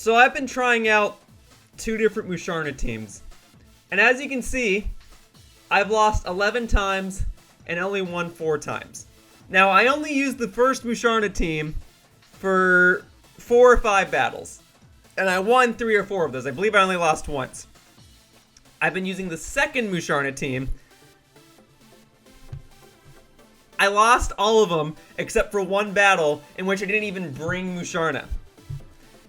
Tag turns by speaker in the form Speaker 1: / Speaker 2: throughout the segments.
Speaker 1: So I've been trying out 2 different Musharna teams. And as you can see, I've lost 11 times and only won 4 times. Now, I only used the first Musharna team for 4 or 5 battles. And I won 3 or 4 of those. I believe I only lost once. I've been using the second Musharna team. I lost all of them except for 1 battle in which I didn't even bring Musharna.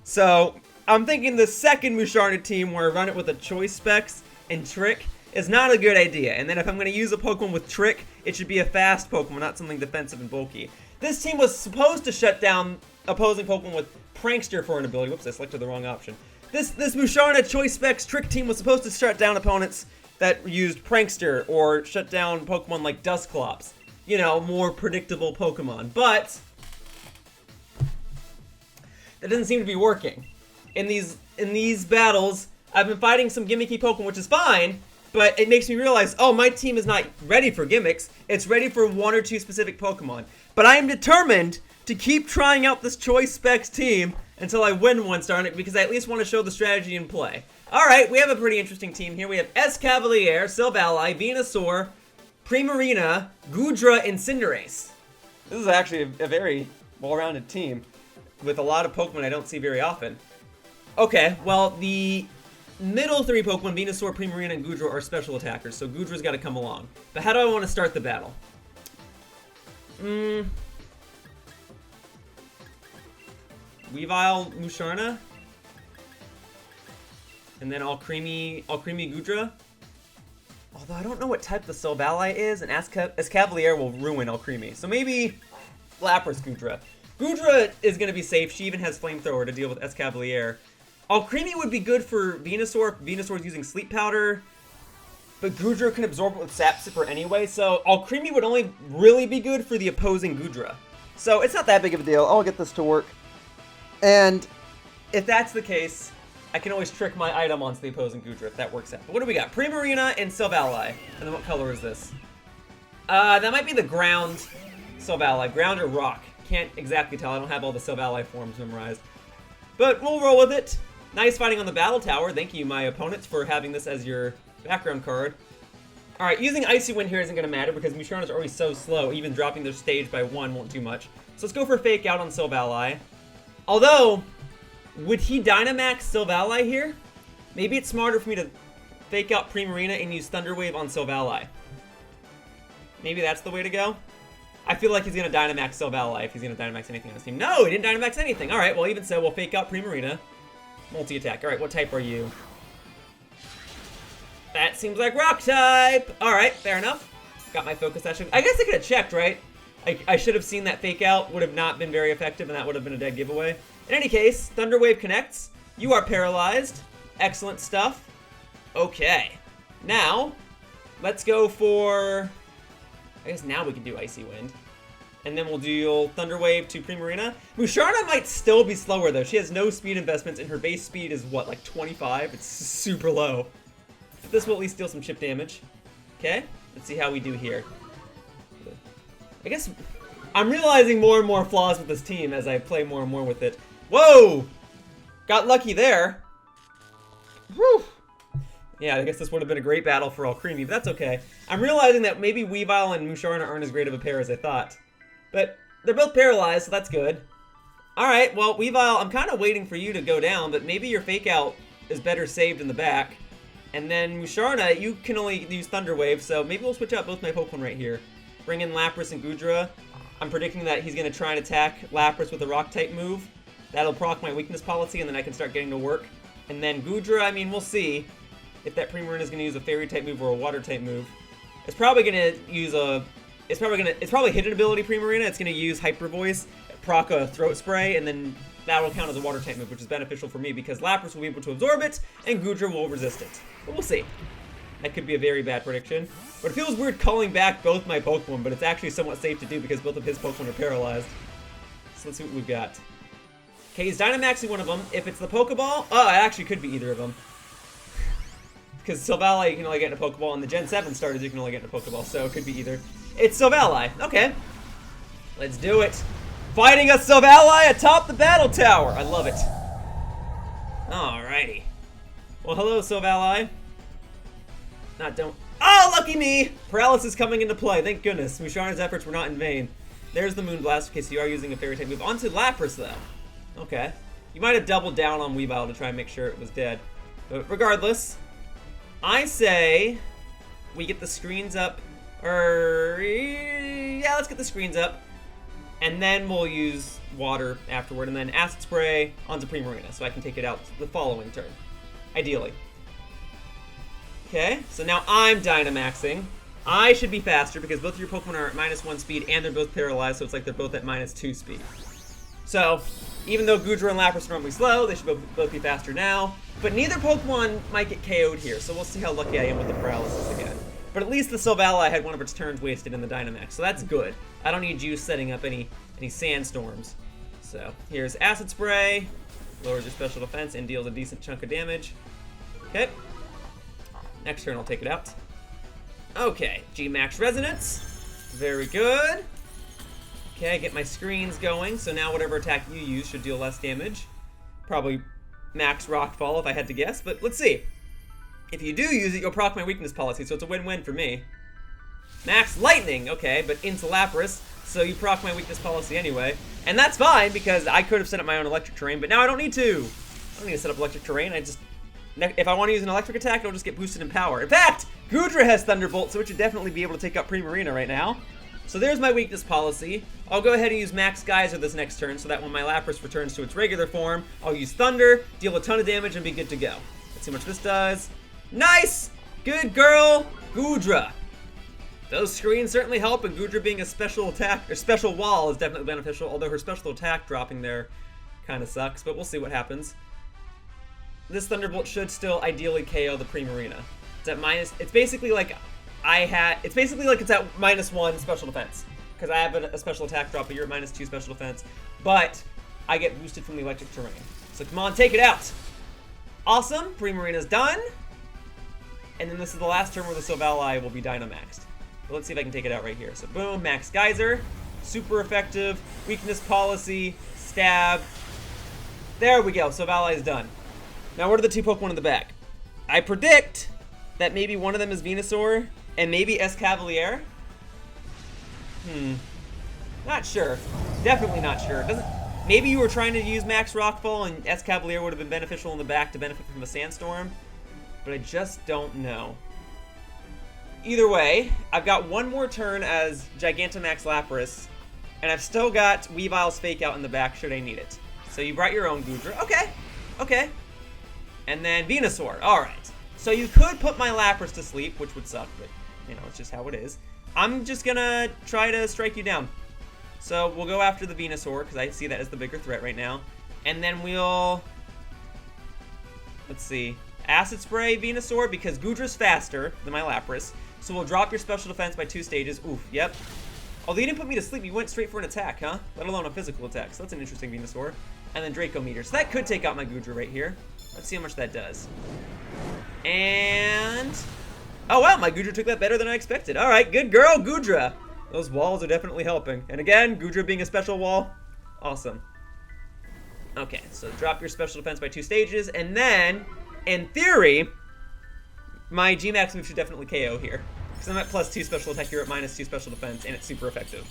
Speaker 1: So, I'm thinking the second Musharna team where I run it with a Choice Specs and Trick is not a good idea. And then if I'm going to use a Pokemon with Trick, it should be a fast Pokemon, not something defensive and bulky. This team was supposed to shut down opposing Pokemon with Prankster for an ability. Whoops, I selected the wrong option. This Musharna Choice Specs Trick team was supposed to shut down opponents that used Prankster or shut down Pokemon like Dusclops. You know, more predictable Pokemon. But that doesn't seem to be working. In these battles, I've been fighting some gimmicky Pokemon, which is fine, but it makes me realize, oh, my team is not ready for gimmicks. It's ready for 1 or 2 specific Pokemon. But I am determined to keep trying out this Choice Specs team until I win one star on it, because I at least want to show the strategy in play. Alright, we have a pretty interesting team here. We have Escavalier, Silvally, Venusaur, Primarina, Goodra, and Cinderace. This is actually a very well-rounded team with a lot of Pokemon I don't see very often. Okay, well, the middle 3 Pokemon, Venusaur, Primarina, and Goodra, are special attackers, so Goodra's got to come along. But how do I want to start the battle? Weavile, Musharna? And then Alcremie, Goodra? Although I don't know what type the Silvally is, and Escavalier will ruin Alcremie. So maybe Lapras Goodra. Goodra is going to be safe. She even has Flamethrower to deal with Escavalier. Alcremie would be good for Venusaur. Venusaur's using Sleep Powder. But Goodra can absorb it with Sap Sipper anyway. So Alcremie would only really be good for the opposing Goodra. So it's not that big of a deal. I'll get this to work. And if that's the case, I can always trick my item onto the opposing Goodra if that works out. But what do we got? Primarina and Silvally. And then what color is this? That might be the ground Silvally. Ground or rock. Can't exactly tell. I don't have all the Silvally forms memorized. But we'll roll with it. Nice fighting on the battle tower. Thank you, my opponents, for having this as your background card. Alright, using Icy Wind here isn't going to matter because Musharna's already so slow. Even dropping their stage by 1 won't do much. So let's go for Fake Out on Silvally. Although, would he Dynamax Silvally here? Maybe it's smarter for me to Fake Out Primarina and use Thunder Wave on Silvally. Maybe that's the way to go? I feel like he's going to Dynamax Silvally if he's going to Dynamax anything on his team. No, he didn't Dynamax anything. Alright, well, even so, we'll Fake Out Primarina. Multi-attack. Alright, what type are you? That seems like Rock type! Alright, fair enough. Got my Focus Action. I guess I could have checked, right? I should have seen that Fake Out. Would have not been very effective, and that would have been a dead giveaway. In any case, Thunder Wave connects. You are paralyzed. Excellent stuff. Okay. Now, let's go for... I guess now we can do Icy Wind. And then we'll deal Thunder Wave to Primarina. Musharna might still be slower, though. She has no speed investments, and her base speed is, what, like 25? It's super low. But this will at least deal some chip damage. Okay, let's see how we do here. I guess I'm realizing more and more flaws with this team as I play more and more with it. Whoa! Got lucky there. Whew. Yeah, I guess this would have been a great battle for Alcremie, but that's okay. I'm realizing that maybe Weavile and Musharna aren't as great of a pair as I thought. But they're both paralyzed, so that's good. Alright, well, Weavile, I'm kind of waiting for you to go down, but maybe your Fake Out is better saved in the back. And then Musharna, you can only use Thunder Wave, so maybe we'll switch out both my Pokemon right here. Bring in Lapras and Goodra. I'm predicting that he's going to try and attack Lapras with a Rock-type move. That'll proc my Weakness Policy, and then I can start getting to work. And then Goodra, I mean, we'll see if that Primarina is going to use a Fairy-type move or a Water-type move. It's probably going to use a... It's probably hidden ability Primarina. It's going to use Hyper Voice, proc a Throat Spray, and then that will count as a Water-type move, which is beneficial for me because Lapras will be able to absorb it, and Goodra will resist it. But we'll see. That could be a very bad prediction. But it feels weird calling back both my Pokemon, but it's actually somewhat safe to do because both of his Pokemon are paralyzed. So let's see what we've got. Okay, he's Dynamaxing one of them. If it's the Pokeball... Oh, it actually could be either of them. Because Silvally, you can only get in a Pokeball, and the Gen 7 starters, you can only get in a Pokeball, so it could be either. It's Silvally. Okay. Let's do it. Fighting a Silvally atop the battle tower. I love it. Alrighty. Well, hello, Silvally. Don't. Oh, lucky me! Paralysis coming into play. Thank goodness. Musharna's efforts were not in vain. There's the Moonblast. Okay, so you are using a fairy type move. Onto Lapras, though. Okay. You might have doubled down on Weavile to try and make sure it was dead. But regardless, I say we get the screens up. Yeah, let's get the screens up. And then we'll use water afterward. And then Acid Spray onto Primarina so I can take it out the following turn. Ideally. Okay, so now I'm Dynamaxing. I should be faster because both of your Pokemon are at -1 speed and they're both paralyzed, so it's like they're both at -2 speed. So, even though Goodra and Lapras are normally slow, they should both be faster now. But neither Pokemon might get KO'd here, so we'll see how lucky I am with the paralysis again. But at least the Silvally had one of its turns wasted in the Dynamax, so that's good. I don't need you setting up any sandstorms. So, here's Acid Spray. Lowers your special defense and deals a decent chunk of damage. Okay. Next turn, I'll take it out. Okay, G-Max Resonance. Very good. Okay, get my screens going, so now whatever attack you use should deal less damage. Probably Max Rockfall if I had to guess, but let's see. If you do use it, you'll proc my weakness policy, so it's a win-win for me. Max Lightning, okay, but into Lapras, so you proc my weakness policy anyway. And that's fine, because I could have set up my own electric terrain, but now I don't need to. I don't need to set up electric terrain, if I want to use an electric attack, it'll just get boosted in power. In fact, Goodra has Thunderbolt, so it should definitely be able to take out Primarina right now. So there's my weakness policy. I'll go ahead and use Max Geyser this next turn, so that when my Lapras returns to its regular form, I'll use Thunder, deal a ton of damage, and be good to go. Let's see how much this does. Nice! Good girl, Goodra. Those screens certainly help, and Goodra being a special attack, or special wall is definitely beneficial, although her special attack dropping there kind of sucks, but we'll see what happens. This Thunderbolt should still ideally KO the Primarina. It's at it's basically like it's basically like it's at -1 special defense. Because I have a special attack drop, but you're at -2 special defense. But I get boosted from the electric terrain. So come on, take it out. Awesome, Primarina's done. And then this is the last turn where the Silvally will be Dynamaxed. But let's see if I can take it out right here. So boom, Max Geyser. Super effective. Weakness policy. Stab. There we go, Silvally is done. Now, what are the two Pokemon in the back? I predict that maybe one of them is Venusaur and maybe Escavalier. Not sure. Definitely not sure. Maybe you were trying to use Max Rockfall and Escavalier would have been beneficial in the back to benefit from a Sandstorm, but I just don't know. Either way, I've got one more turn as Gigantamax Lapras, and I've still got Weavile's Fake Out in the back should I need it. So you brought your own Goodra. Okay. Okay. And then Venusaur. Alright. So you could put my Lapras to sleep, which would suck, but, you know, it's just how it is. I'm just gonna try to strike you down. So we'll go after the Venusaur, because I see that as the bigger threat right now. And then we'll... Let's see. Acid Spray Venusaur, because Goodra's faster than my Lapras. So we'll drop your special defense by 2 stages. Oof, yep. Although you didn't put me to sleep, you went straight for an attack, huh? Let alone a physical attack. So that's an interesting Venusaur. And then Draco Meteor. So that could take out my Goodra right here. Let's see how much that does. And... oh, wow, my Goodra took that better than I expected. All right, good girl, Goodra. Those walls are definitely helping. And again, Goodra being a special wall. Awesome. Okay, so drop your special defense by 2 stages. And then, in theory, my G-Max move should definitely KO here. Because I'm at +2 special attack, you're at -2 special defense, and it's super effective.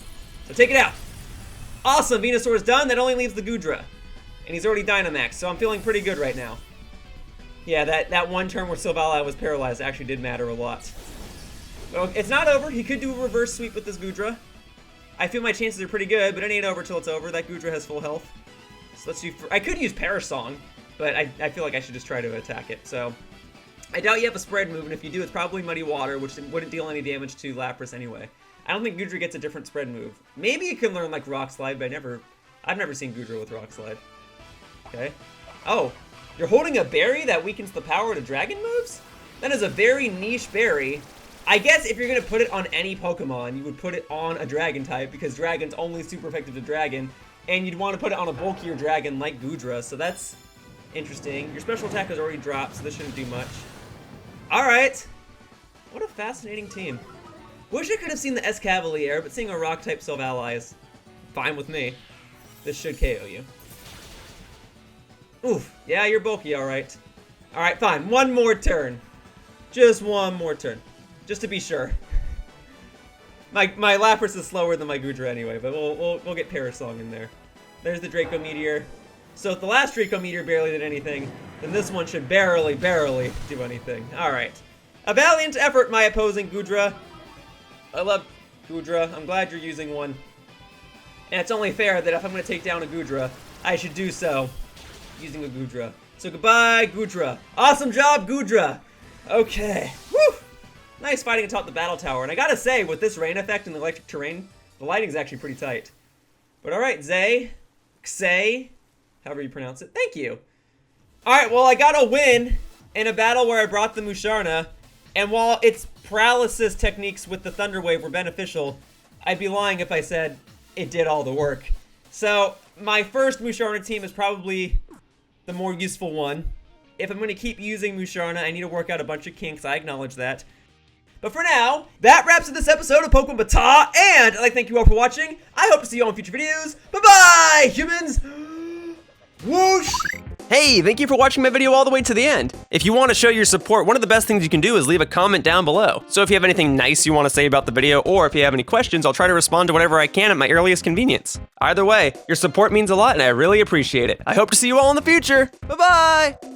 Speaker 1: So take it out. Awesome, Venusaur's done. That only leaves the Goodra. And he's already Dynamax, so I'm feeling pretty good right now. Yeah, that one turn where Silvally was paralyzed actually did matter a lot. Well, it's not over. He could do a reverse sweep with this Goodra. I feel my chances are pretty good, but it ain't over till it's over. That Goodra has full health. So let's do... I could use Perish Song, but I feel like I should just try to attack it. So I doubt you have a spread move, and if you do, it's probably Muddy Water, which wouldn't deal any damage to Lapras anyway. I don't think Goodra gets a different spread move. Maybe you can learn, like, Rock Slide, but I've never seen Goodra with Rock Slide. Okay. Oh, you're holding a berry that weakens the power to dragon moves? That is a very niche berry. I guess if you're going to put it on any Pokemon, you would put it on a dragon type, because dragon's only super effective to dragon, and you'd want to put it on a bulkier dragon like Goodra, so that's interesting. Your special attack has already dropped, so this shouldn't do much. Alright. What a fascinating team. Wish I could have seen the Escavalier, but seeing a rock-type Silvally is fine with me. This should KO you. Oof. Yeah, you're bulky, all right. All right, fine. One more turn. Just one more turn. Just to be sure. My Lapras is slower than my Goodra anyway, but we'll get Parasong in there. There's the Draco Meteor. So if the last Draco Meteor barely did anything, then this one should barely do anything. All right. A valiant effort, my opposing Goodra. I love Goodra. I'm glad you're using one. And it's only fair that if I'm going to take down a Goodra, I should do so using a Goodra. So goodbye, Goodra. Awesome job, Goodra. Okay. Woo! Nice fighting atop the battle tower. And I gotta say, with this rain effect and the electric terrain, the lighting's actually pretty tight. But alright, Xe, however you pronounce it. Thank you. Alright, well, I got a win in a battle where I brought the Musharna. And while its paralysis techniques with the Thunder Wave were beneficial, I'd be lying if I said it did all the work. So, my first Musharna team is probably the more useful one. If I'm going to keep using Musharna, I need to work out a bunch of kinks. I acknowledge that. But for now, that wraps up this episode of Pokemon BATAW, and I'd like to thank you all for watching. I hope to see you all in future videos. Bye-bye, humans! Whoosh! Hey, thank you for watching my video all the way to the end. If you want to show your support, one of the best things you can do is leave a comment down below. So if you have anything nice you want to say about the video, or if you have any questions, I'll try to respond to whatever I can at my earliest convenience. Either way, your support means a lot and I really appreciate it. I hope to see you all in the future. Bye-bye!